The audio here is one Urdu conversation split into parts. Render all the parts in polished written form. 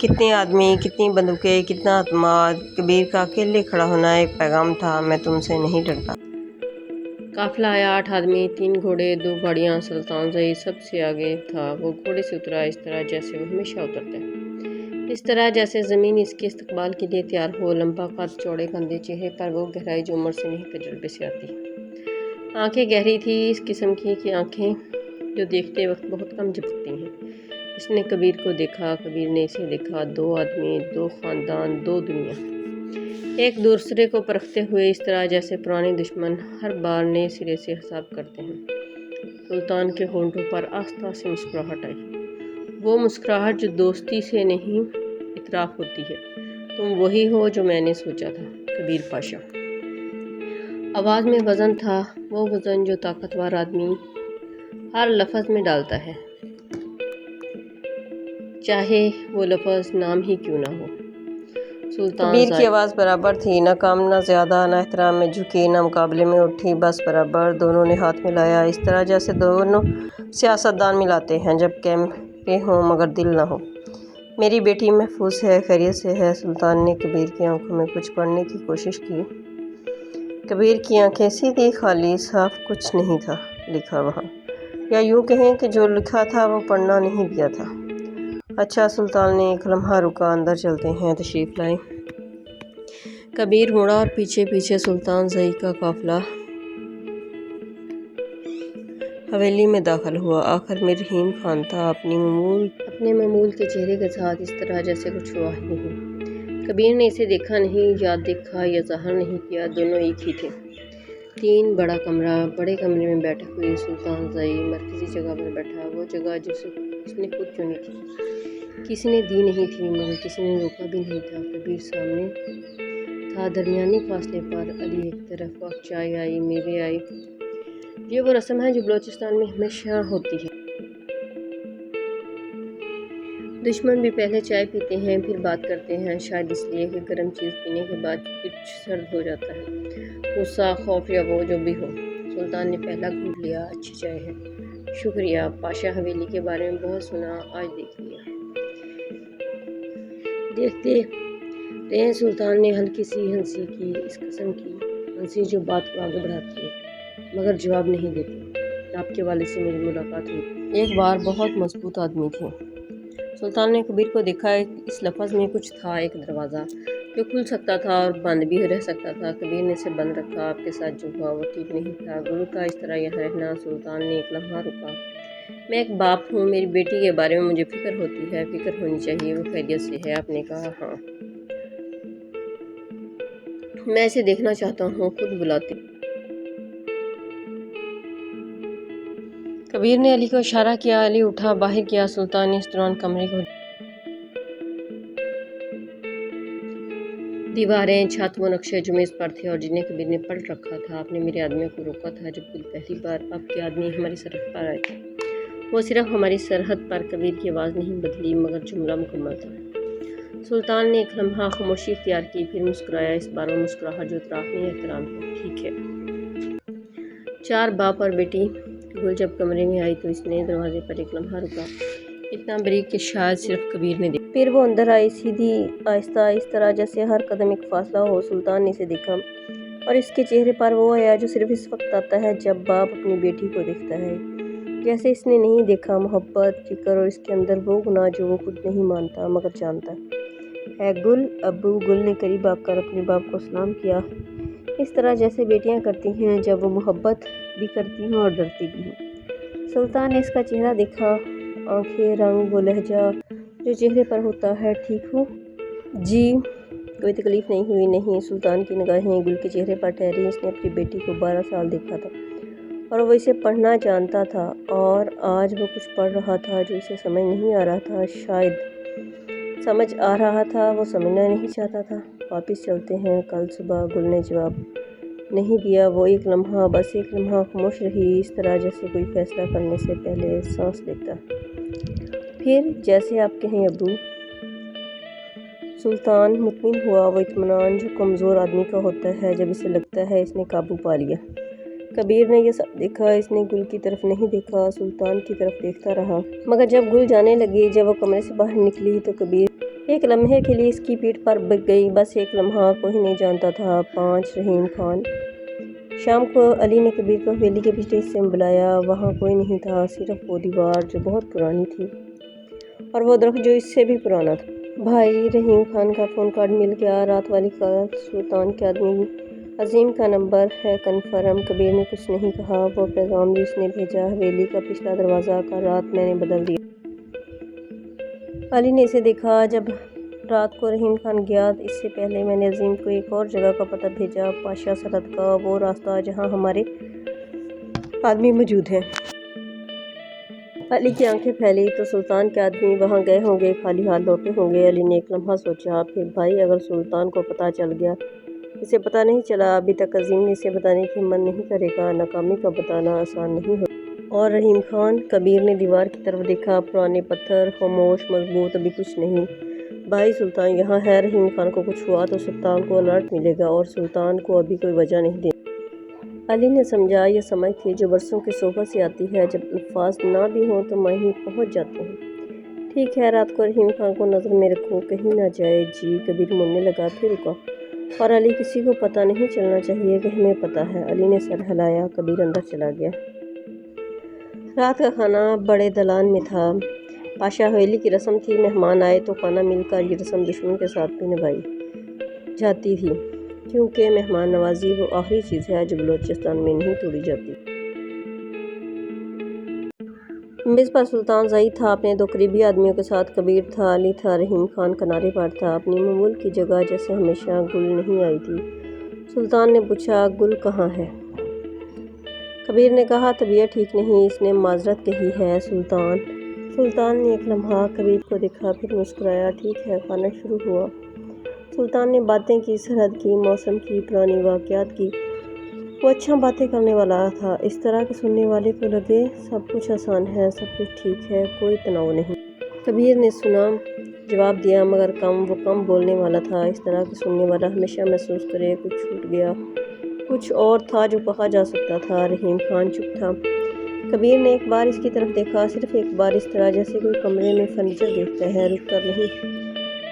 کتنے آدمی، کتنی بندوقیں، کتنا اعتماد، کبیر کا اکیلے کھڑا ہونا ایک پیغام تھا، میں تم سے نہیں ڈرتا۔ قافلہ آیا، 8 آدمی، 3 گھوڑے، 2 گاڑیاں، سلطان زئی سب سے آگے تھا۔ وہ گھوڑے سے اترا اس طرح جیسے وہ ہمیشہ اترتا ہے، اس طرح جیسے زمین اس کے استقبال کے لیے تیار ہو۔ لمبا قد، چوڑے کندھے، چہرے پر وہ گہرائی جو عمر سے نہیں تجربے سے آتی۔ آنکھیں گہری تھی، اس قسم کی آنکھیں جو دیکھتے وقت بہت کم جھپکتی ہیں۔ اس نے کبیر کو دیکھا، کبیر نے اسے دیکھا۔ 2 آدمی، 2 خاندان، 2 دنیا، ایک دوسرے کو پرکھتے ہوئے اس طرح جیسے پرانے دشمن ہر بار نئے سرے سے حساب کرتے ہیں۔ سلطان کے ہونٹوں پر آہستہ سے مسکراہٹ آئی، وہ مسکراہٹ جو دوستی سے نہیں اعتراف ہوتی ہے۔ تم وہی ہو جو میں نے سوچا تھا، کبیر پاشا۔ آواز میں وزن تھا، وہ وزن جو طاقتور آدمی ہر لفظ میں ڈالتا ہے، چاہے وہ لفظ نام ہی کیوں نہ ہو۔ کبیر کی آواز برابر تھی، نہ کم نہ زیادہ، نہ احترام میں جھکی نہ مقابلے میں اٹھی، بس برابر۔ دونوں نے ہاتھ ملایا، اس طرح جیسے دونوں سیاستدان ملاتے ہیں جب کیمرے ہوں مگر دل نہ ہو۔ میری بیٹی محفوظ ہے، خیریت سے ہے؟ سلطان نے کبیر کی آنکھوں میں کچھ پڑھنے کی کوشش کی۔ کبیر کی آنکھیں سیدھی، خالی، صاف، کچھ نہیں تھا لکھا وہاں، یا یوں کہیں کہ جو لکھا تھا وہ پڑھنا نہیں دیا تھا۔ اچھا، سلطان نے ایک لمحہ رکا، اندر چلتے ہیں، تشریف لائیں۔ کبیر مڑا اور پیچھے پیچھے سلطان زئی کا قافلہ حویلی میں داخل ہوا۔ آخر میں رحیم خان تھا، اپنے معمول کے چہرے کے ساتھ، اس طرح جیسے کچھ ہوا ہی نہیں۔ کبیر نے اسے دیکھا نہیں، یا دیکھا یا ظاہر نہیں کیا، دونوں ایک ہی تھے۔ 3 بڑا کمرہ، بڑے کمرے میں بیٹھے ہوئے سلطان زئی مرکزی جگہ پر بیٹھا، وہ جگہ جسے اس نے خود چنی تھی، کسی نے دی نہیں تھی مگر کسی نے روکا بھی نہیں تھا۔ کبیر سامنے تھا، درمیانی فاصلے پر، علی ایک طرف۔ وقت چائے آئی، میوے آئے، یہ وہ رسم ہے جو بلوچستان میں ہمیشہ ہوتی ہے۔ دشمن بھی پہلے چائے پیتے ہیں پھر بات کرتے ہیں، شاید اس لیے کہ گرم چیز پینے کے بعد کچھ سرد ہو جاتا ہے، غصہ، خوف یا وہ جو بھی ہو۔ سلطان نے پہلا گھونٹ لیا، اچھی چائے ہے، شکریہ پاشا، حویلی کے بارے میں بہت سنا، آج دیکھ لیا۔ دیکھتے رہیں۔ سلطان نے ہلکی سی ہنسی کی، اس قسم کی ہنسی جو بات کو آگے بڑھاتی ہے مگر جواب نہیں دیتی۔ آپ کے والد سے میری ملاقات ہوئی، ایک بار بہت مضبوط آدمی تھے۔ سلطان نے کبیر کو دیکھا، اس لفظ میں کچھ تھا، ایک دروازہ جو کھل سکتا تھا اور بند بھی رہ سکتا تھا۔ کبیر نے اسے بند رکھا، آپ کے ساتھ جو ہوا وہ ٹھیک نہیں تھا، گل کا اس طرح یہاں رہنا۔ سلطان نے ایک لمحہ رکا۔ میں ایک باپ ہوں، میری بیٹی کے بارے میں مجھے فکر ہوتی ہے، فکر ہونی چاہیے، وہ خیریت سے ہے؟ آپ نے کہا ہاں، میں اسے دیکھنا چاہتا ہوں، خود بلاتی۔ کبیر نے علی کو اشارہ کیا، علی اٹھا، باہر کیا۔ سلطان نے اس دوران کمرے کو دیواریں، چھت، وہ نقشے جو میز پر تھے اور جنہیں کبیر نے پلٹ رکھا تھا۔ آپ نے میرے آدمیوں کو روکا تھا جب گل پہلی بار آپ کے آدمی ہماری سرحد پر آئے تھے، وہ صرف ہماری سرحد پر۔ کبیر کی آواز نہیں بدلی مگر جملہ مکمل تھا۔ سلطان نے ایک لمحہ خاموشی اختیار کی، پھر مسکرایا، اس بار وہ مسکراہٹ جو اطراف میں احترام ہے۔ ٹھیک ہے۔ 4 باپ اور بیٹی۔ گل جب کمرے میں آئی تو اس نے دروازے پر ایک لمحہ رکا، اتنا باریک کہ شاید صرف کبیر نے دیکھا۔ پھر وہ اندر آئی، سیدھی، آہستہ، اس طرح جیسے ہر قدم ایک فاصلہ ہو۔ سلطان نے اسے دیکھا اور اس کے چہرے پر وہ حیا جو صرف اس وقت آتا ہے جب باپ اپنی بیٹی کو دیکھتا ہے، جیسے اس نے نہیں دیکھا، محبت، فکر، اور اس کے اندر وہ گناہ جو وہ خود نہیں مانتا مگر جانتا ہے۔ گل، ابو۔ گل نے قریب آ کر اپنے باپ کو سلام کیا، اس طرح جیسے بیٹیاں کرتی ہیں جب وہ محبت بھی کرتی ہوں اور ڈرتی بھی ہوں۔ سلطان نے اس کا چہرہ دیکھا، آنکھیں، رنگ، وہ لہجہ جو چہرے پر ہوتا ہے۔ ٹھیک ہوں جی، کوئی تکلیف نہیں ہوئی؟ نہیں۔ سلطان کی نگاہیں گل کے چہرے پر ٹھہری، اس نے اپنی بیٹی کو 12 سال دیکھا تھا اور وہ اسے پڑھنا جانتا تھا، اور آج وہ کچھ پڑھ رہا تھا جو اسے سمجھ نہیں آ رہا تھا، شاید سمجھ آ رہا تھا، وہ سمجھنا نہیں چاہتا تھا۔ واپس چلتے ہیں، کل صبح۔ گل نے جواب نہیں دیا، وہ ایک لمحہ، بس ایک لمحہ خاموش رہی، اس طرح جیسے کوئی فیصلہ کرنے سے پہلے سانس لیتا۔ پھر، جیسے آپ کہیں ابو۔ سلطان مطمئن ہوا، وہ اطمینان جو کمزور آدمی کا ہوتا ہے جب اسے لگتا ہے اس نے قابو پا لیا۔ کبیر نے یہ سب دیکھا، اس نے گل کی طرف نہیں دیکھا، سلطان کی طرف دیکھتا رہا۔ مگر جب گل جانے لگی، جب وہ کمرے سے باہر نکلی تو کبیر ایک لمحے کے لیے اس کی پیٹھ پر بک گئی، بس ایک لمحہ، کوئی نہیں جانتا تھا۔ 5 رحیم خان۔ شام کو علی نے کبیر کو حویلی کے پچھلے حصے میں بلایا۔ وہاں کوئی نہیں تھا، صرف وہ دیوار جو بہت پرانی تھی اور وہ درخت جو اس سے بھی پرانا تھا۔ بھائی رحیم خان کا فون کارڈ مل گیا، رات والی کال سلطان کے آدمی عظیم کا نمبر ہے، کنفرم۔ کبیر نے کچھ نہیں کہا۔ وہ پیغام جو اس نے بھیجا، حویلی کا پچھلا دروازہ، کل رات میں نے بدل دیا۔ علی نے اسے دیکھا۔ جب رات کو رحیم خان گیا، اس سے پہلے میں نے عظیم کو ایک اور جگہ کا پتہ بھیجا، پاشا سرحد کا وہ راستہ جہاں ہمارے آدمی موجود ہیں۔ علی کی آنکھیں پھیلی تو سلطان کے آدمی وہاں گئے ہوں گے، خالی ہاتھ لوٹے ہوں گے۔ علی نے ایک لمحہ سوچا، پھر بھائی اگر سلطان کو پتہ چل گیا، اسے پتہ نہیں چلا ابھی تک، عظیم نے اسے بتانے کی ہمت نہیں کرے گا، ناکامی کا بتانا آسان نہیں ہوگا۔ اور رحیم خان؟ کبیر نے دیوار کی طرف دیکھا، پرانے پتھر، خاموش، مضبوط، ابھی کچھ نہیں۔ بھائی سلطان یہاں ہے، رحیم خان کو کچھ ہوا تو سلطان کو الرٹ ملے گا، اور سلطان کو ابھی کوئی وجہ نہیں دینی۔ علی نے سمجھا، یہ سمجھ تھی جو برسوں کی صحبت سے آتی ہے، جب الفاظ نہ بھی ہوں تو معنی پہنچ جاتے ہیں۔ ٹھیک ہے، رات کو رحیم خان کو نظر میں رکھو، کہیں نہ جائے۔ جی۔ کبیر مڑنے لگا، پھر رکا۔ اور علی کسی کو پتہ نہیں چلنا چاہیے کہ ہمیں پتہ ہے۔ علی نے سر ہلایا، کبیر اندر چلا گیا۔ رات کا کھانا بڑے دلان میں تھا۔ پاشا حویلی کی رسم تھی، مہمان آئے تو کھانا مل کر یہ رسم دشمن کے ساتھ بھی نبھائی جاتی تھی، کیونکہ مہمان نوازی وہ آخری چیز ہے جو بلوچستان میں نہیں توڑی جاتی۔ میز پر سلطان زئی تھا اپنے 2 قریبی آدمیوں کے ساتھ، کبیر تھا، علی تھا، رحیم خان کنارے پر تھا، اپنی معمول کی جگہ جیسے ہمیشہ۔ گل نہیں آئی تھی۔ سلطان نے پوچھا، گل کہاں ہے؟ کبیر نے کہا، طبیعت ٹھیک نہیں، اس نے معذرت کہی ہے۔ سلطان نے ایک لمحہ کبیر کو دیکھا، پھر مسکرایا۔ ٹھیک ہے۔ کھانا شروع ہوا۔ سلطان نے باتیں کی، سرحد کی، موسم کی، پرانی واقعات کی۔ وہ اچھا باتیں کرنے والا تھا، اس طرح کہ سننے والے کو لگے سب کچھ آسان ہے، سب کچھ ٹھیک ہے، کوئی تناؤ نہیں۔ کبیر نے سنا، جواب دیا، مگر کم۔ وہ کم بولنے والا تھا، اس طرح کہ سننے والا ہمیشہ محسوس کرے کچھ چھوٹ گیا، کچھ اور تھا جو کہا جا سکتا تھا۔ رحیم خان چپ تھا۔ کبیر نے ایک بار اس کی طرف دیکھا، صرف ایک بار، اس طرح جیسے کوئی کمرے میں فرنیچر دیکھتا ہے، رک کر نہیں،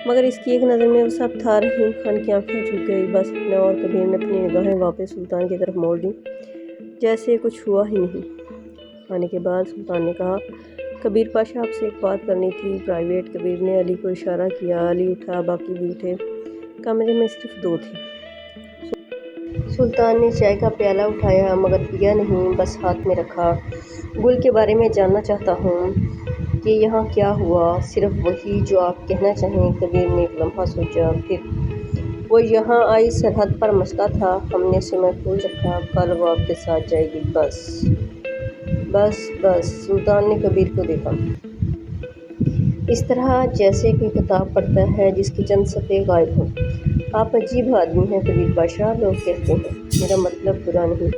مگر اس کی ایک نظر میں وہ سب تھا۔ رحیم خان کی آنکھیں جھک گئی، بس اتنا، اور کبیر نے اپنی نگاہیں واپس سلطان کی طرف موڑ لیں، جیسے کچھ ہوا ہی نہیں۔ کھانے کے بعد سلطان نے کہا، کبیر پاشا آپ سے ایک بات کرنی تھی، پرائیویٹ۔ کبیر نے علی کو اشارہ کیا، علی اٹھا، باقی بھی اٹھے۔ کمرے میں صرف 2 تھے۔ سلطان نے چائے کا پیالہ اٹھایا، مگر پیا نہیں، بس ہاتھ میں رکھا۔ گل کے بارے میں جاننا چاہتا ہوں کہ یہاں کیا ہوا، صرف وہی جو آپ کہنا چاہیں۔ کبیر نے ایک لمحہ سوچا، پھر وہ یہاں آئی، سرحد پر مسئلہ تھا، ہم نے اسے محفوظ رکھا، کل وہ آپ کے ساتھ جائے گی، بس۔ سلطان نے کبیر کو دیکھا، اس طرح جیسے کوئی کتاب پڑھتا ہے جس کے چند صفحے غائب ہوں۔ آپ عجیب آدمی ہیں کبیر پاشا، لوگ کہتے ہیں، میرا مطلب برا نہیں۔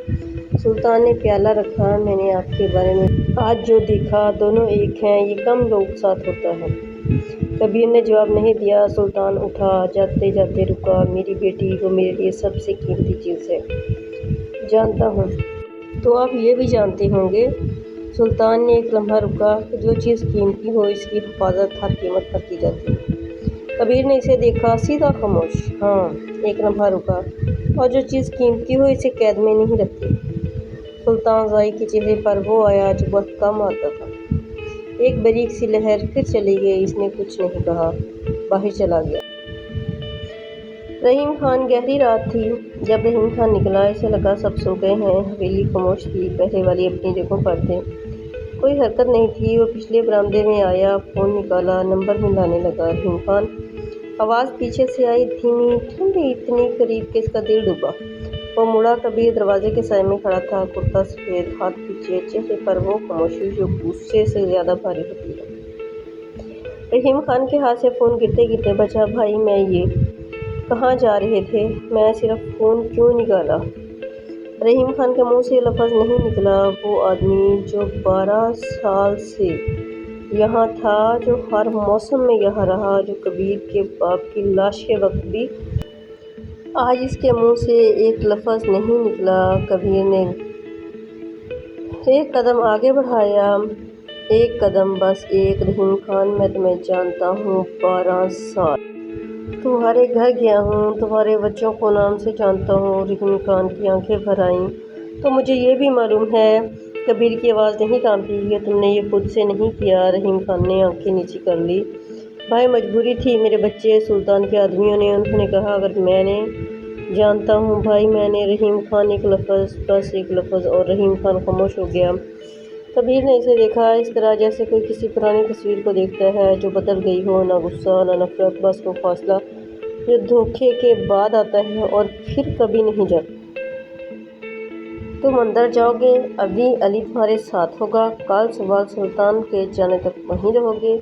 سلطان نے پیالہ رکھا، میں نے آپ کے بارے میں آج جو دیکھا، دونوں ایک ہیں، یہ کم لوگوں ساتھ ہوتا ہے۔ کبیر نے جواب نہیں دیا۔ سلطان اٹھا، جاتے جاتے رکا، میری بیٹی، وہ میرے لیے سب سے قیمتی چیز ہے۔ جانتا ہوں۔ تو آپ یہ بھی جانتے ہوں گے۔ سلطان نے ایک لمحہ رکا کہ جو چیز قیمتی ہو اس کی حفاظت ہر قیمت پر کی جاتی ہے۔ کبیر نے اسے دیکھا، سیدھا خاموش۔ ہاں۔ ایک لمحہ رکا، اور جو چیز قیمتی ہو اسے قید میں نہیں رکھتے۔ سلطان زئی کے چہرے پر وہ آیا جو بہت کم آتا تھا، ایک باریک سی لہر، پھر چلی گئی۔ اس نے کچھ نہیں کہا، باہر چلا گیا۔ رحیم خان گہری رات تھی جب رحیم خان نکلا، اسے لگا سب سو گئے ہیں، حویلی خاموش تھی، پہرے والے اپنی جگہوں پر تھے، کوئی حرکت نہیں تھی۔ وہ پچھلے برآمدے میں آیا، فون نکالا، نمبر ملانے لگا۔ رحیم خان، آواز پیچھے سے آئی، دھیمی، ٹھنڈی، اتنی قریب کہ اس کا دل ڈوبا۔ وہ مڑا، کبیر دروازے کے سائے میں کھڑا تھا، کرتا سفید، ہاتھ پیچھے، چہرے پر وہ خاموشی جو غصے سے زیادہ بھاری ہوتی ہے۔ رحیم خان کے ہاتھ سے فون گرتے گرتے بجا، بھائی میں یہ کہاں جا رہے تھے؟ میں صرف فون کیوں نکالا؟ رحیم خان کے منہ سے یہ لفظ نہیں نکلا۔ وہ آدمی جو 12 سال سے یہاں تھا، جو ہر موسم میں یہاں رہا، جو کبیر کے باپ کی لاش کے وقت بھی، آج اس کے منہ سے ایک لفظ نہیں نکلا۔ کبیر نے ایک قدم آگے بڑھایا، ایک قدم بس ایک۔ رحیم خان میں تمہیں جانتا ہوں 12 سال۔ تمہارے گھر گیا ہوں، تمہارے بچوں کو نام سے جانتا ہوں۔ رحیم خان کی آنکھیں بھر آئیں۔ تو مجھے یہ بھی معلوم ہے، کبیر کی آواز نہیں کانپی، کہ تم نے یہ خود سے نہیں کیا۔ رحیم خان نے آنکھیں نیچی کر لی۔ بھائی مجبوری تھی میرے بچے، سلطان کے آدمیوں نے، انہوں نے کہا اگر میں نے جانتا ہوں بھائی میں نے۔ رحیم خان ایک لفظ، بس ایک لفظ، اور رحیم خان خاموش ہو گیا۔ کبیر نے اسے دیکھا، اس طرح جیسے کوئی کسی پرانی تصویر کو دیکھتا ہے جو بدل گئی ہو، نہ غصہ نہ نفرت، بس وہ فاصلہ جو دھوکے کے بعد آتا ہے اور پھر کبھی نہیں جاتا۔ تم اندر جاؤ گے، ابھی علی تمہارے ساتھ ہوگا، کل صبح سلطان کے جانے تک وہیں رہو گے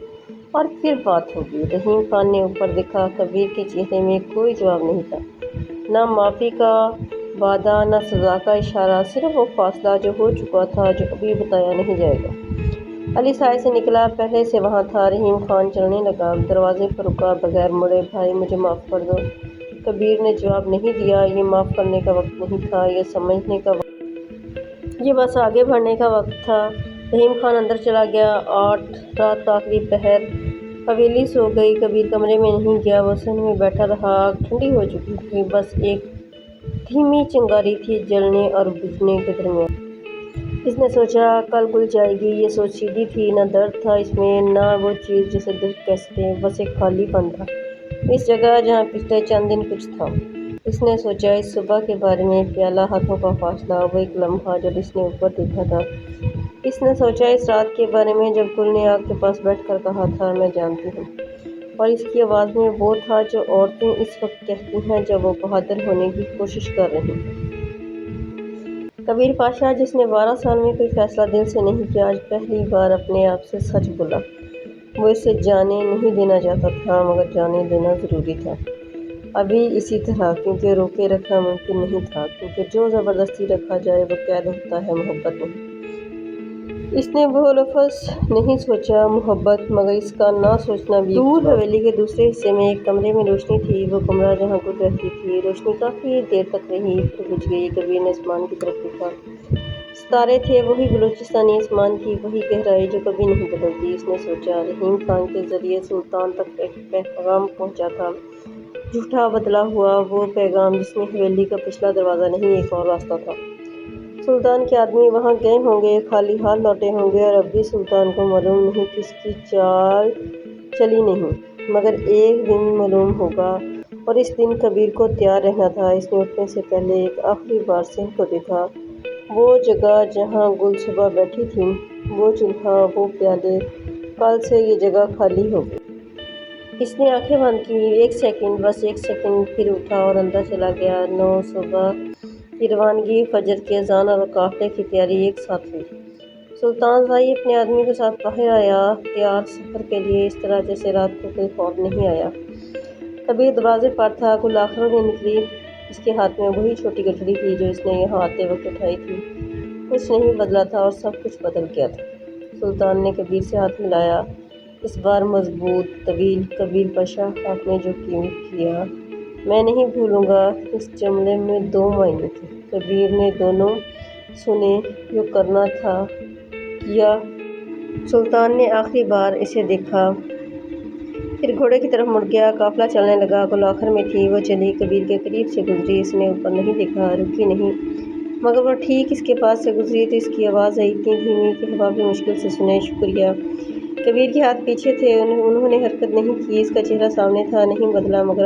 اور پھر بات ہوگی۔ رحیم خان نے اوپر دیکھا، کبیر کے چہرے میں کوئی جواب نہیں تھا، نہ معافی کا وعدہ نہ سزا کا اشارہ، صرف وہ فاصلہ جو ہو چکا تھا، جو ابھی بتایا نہیں جائے گا۔ علی سائے سے نکلا، پہلے سے وہاں تھا۔ رحیم خان چلنے لگا، دروازے پر رکا، بغیر مڑے، بھائی مجھے معاف کر دو۔ کبیر نے جواب نہیں دیا۔ یہ معاف کرنے کا وقت نہیں تھا، یہ سمجھنے کا وقت، یہ بس آگے بڑھنے کا وقت تھا۔ رحیم خان اندر چلا گیا۔ 8 رات کا آخری پہر، حویلی سو گئی، کبیر کمرے میں نہیں گیا، وہ صحن میں بیٹھا رہا۔ آگ ٹھنڈی ہو چکی تھی، بس ایک دھیمی چنگاری تھی جلنے اور بجھنے کے درمیان۔ اس نے سوچا کل گل جائے گی، یہ سوچ سیدھی تھی، نہ درد تھا اس میں، نہ وہ چیز جسے دل کہہ سکے، بس ایک خالی پن تھا اس جگہ جہاں پچھلے چند دن کچھ تھا۔ اس نے سوچا اس صبح کے بارے میں، پیالہ، ہاتھوں کا فاصلہ، وہ ایک لمحہ جب اس نے اوپر دیکھا تھا۔ اس نے سوچا اس رات کے بارے میں جب گل نے آگ کے پاس بیٹھ کر کہا تھا میں جانتی ہوں، اور اس کی آواز میں وہ تھا جو عورتیں اس وقت کہتی ہیں جب وہ بہادر ہونے کی کوشش کر رہی ہیں۔ کبیر پاشا، جس نے 12 سال میں کوئی فیصلہ دل سے نہیں کیا، آج پہلی بار اپنے آپ سے سچ بولا۔ وہ اسے جانے نہیں دینا چاہتا تھا، مگر جانے دینا ضروری تھا، ابھی اسی طرح، کیونکہ روکے رکھنا ممکن نہیں تھا، کیونکہ جو زبردستی رکھا جائے وہ قید ہوتا ہے، محبت نہیں۔ اس نے وہ لفظ نہیں سوچا، محبت، مگر اس کا نہ سوچنا بھی دور حویلی کے دوسرے حصے میں ایک کمرے میں روشنی تھی، وہ کمرہ جہاں گل رہتی تھی۔ روشنی کافی دیر تک رہی، پھر بجھ گئی۔ کبیر نے آسمان کی طرف دیکھا، ستارے تھے، وہی بلوچستانی آسمان کی وہی گہرائی جو کبھی نہیں بدلتی۔ اس نے سوچا رحیم خان کے ذریعے سلطان تک ایک پیغام پہنچا تھا، جھوٹا بدلا ہوا وہ پیغام جس میں حویلی کا پچھلا دروازہ نہیں، ایک اور راستہ تھا۔ سلطان کے آدمی وہاں گئے ہوں گے، خالی ہاتھ لوٹے ہوں گے، اور اب بھی سلطان کو معلوم نہیں کہ اس کی چال چلی نہیں، مگر ایک دن معلوم ہوگا، اور اس دن کبیر کو تیار رہنا تھا۔ اس نے اٹھنے سے پہلے ایک آخری بار صحن کو دیکھا، وہ جگہ جہاں گل صبح بیٹھی تھی، وہ چولہا، وہ پیالے، کل سے یہ جگہ خالی ہوگی۔ اس نے آنکھیں بند کی، ایک سیکنڈ، بس ایک سیکنڈ، پھر اٹھا اور اندر چلا گیا۔ 9 صبح کی روانگی، فجر کی اذان اور قافلے کی تیاری ایک ساتھ ہوئی۔ سلطان زائی اپنے آدمی کے ساتھ باہر آیا، تیار سفر کے لیے، اس طرح جیسے رات کو کوئی خواب نہیں آیا۔ کبیر دروازے پر تھا، گل آخر میں نکلی، اس کے ہاتھ میں وہی چھوٹی گٹھڑی تھی جو اس نے یہاں آتے وقت اٹھائی تھی۔ کچھ نہیں بدلا تھا اور سب کچھ بدل گیا تھا۔ سلطان نے کبیر سے ہاتھ ملایا، اس بار مضبوط، طویل۔ کبیر پاشا، آپ نے جو کیا میں نہیں بھولوں گا۔ اس جملے میں 2 معنی تھے۔ کبیر نے دونوں سنے، جو کرنا تھا کیا۔ سلطان نے آخری بار اسے دیکھا، پھر گھوڑے کی طرف مڑ گیا۔ قافلہ چلنے لگا، گل آخر میں تھی، وہ چلی، کبیر کے قریب سے گزری، اس نے اوپر نہیں دیکھا، رکی نہیں، مگر وہ ٹھیک اس کے پاس سے گزری تو اس کی آواز آئی، اتنی دھیمی کہ ہوا بھی مشکل سے سنے، شکریہ۔ کبیر کے ہاتھ پیچھے تھے، انہوں نے حرکت نہیں کی، اس کا چہرہ سامنے تھا، نہیں بدلا، مگر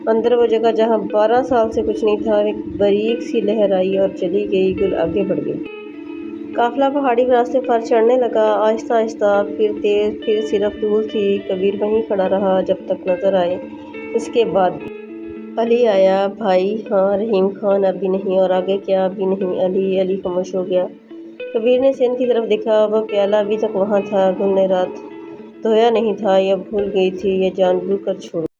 اندر وہ جگہ جہاں 12 سال سے کچھ نہیں تھا، ایک باریک سی لہر آئی اور چلی گئی، گل آگے بڑھ گئی۔ قافلہ پہاڑی راستے پر چڑھنے لگا، آہستہ آہستہ، پھر تیز، پھر صرف دھول تھی۔ کبیر وہیں کھڑا رہا جب تک نظر آئے، اس کے بعد بھی۔ علی آیا، بھائی، ہاں۔ رحیم خان، ابھی نہیں، اور آگے کیا؟ ابھی نہیں۔ علی خاموش ہو گیا۔ کبیر نے صحن کی طرف دیکھا، وہ پیالہ ابھی تک وہاں تھا، گل نے رات دھویا نہیں تھا، یا بھول گئی تھی، یا جان بوجھ کر چھوڑ